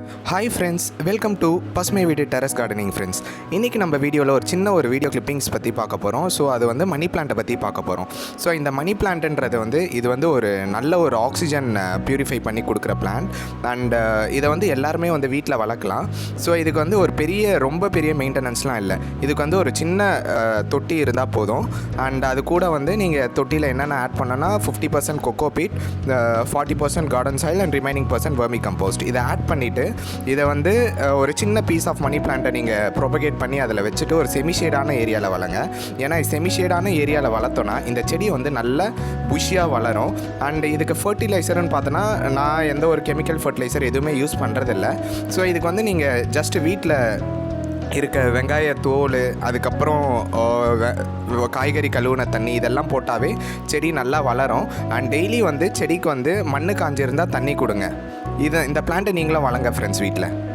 Hi friends, welcome to Pasumaiveedu terrace gardening friends. இன்றைக்கி நம்ம வீடியோவில் ஒரு சின்ன வீடியோ கிளிப்பிங்ஸ் பற்றி பார்க்க போகிறோம். ஸோ அது வந்து மணி பிளான்ட்டை பற்றி பார்க்க போகிறோம். ஸோ இந்த மணி பிளான்ட்டுன்றது இது ஒரு நல்ல ஒரு ஆக்சிஜன் ப்யூரிஃபை பண்ணி கொடுக்குற பிளான்ட். அண்ட் இதை எல்லாருமே வீட்டில் வளர்க்கலாம். ஸோ இதுக்கு ஒரு ரொம்ப பெரிய மெயின்டெனன்ஸ்லாம் இல்லை. இதுக்கு ஒரு சின்ன தொட்டி இருந்தால் போதும். அண்ட் அது கூட நீங்கள் தொட்டியில் என்னென்ன ஆட் பண்ணனா 50% cocopeat, 40% garden soil and remaining % வெர்மிகம்போஸ்ட் இதை ஆட் பண்ணிவிட்டு இதை ஒரு சின்ன பீஸ் ஆஃப் மணி பிளான்ட்டை நீங்கள் ப்ரொபகேட் பண்ணி அதில் வச்சுட்டு ஒரு செமிஷேடான ஏரியாவில் வளங்க. ஏன்னா செமிஷேடான ஏரியாவில் வளர்த்தோன்னா இந்த செடி நல்ல புஷியாக வளரும். அண்ட் இதுக்கு ஃபர்டிலைசர்னு பார்த்தோன்னா நான் எந்த ஒரு கெமிக்கல் ஃபர்டிலைசர் எதுவுமே யூஸ் பண்ணுறதில்ல. ஸோ இதுக்கு நீங்கள் ஜஸ்ட் வீட்டில் இருக்க வெங்காய தோல், அதுக்கப்புறம் காய்கறி கழுவுன தண்ணி இதெல்லாம் போட்டாவே செடி நல்லா வளரும். அண்ட் டெய்லி செடிக்கு மண்ணு காஞ்சிருந்தால் தண்ணி கொடுங்க. இந்த பிளான்ட்டை நீங்களும் வளங்க ஃப்ரெண்ட்ஸ் வீட்டில்.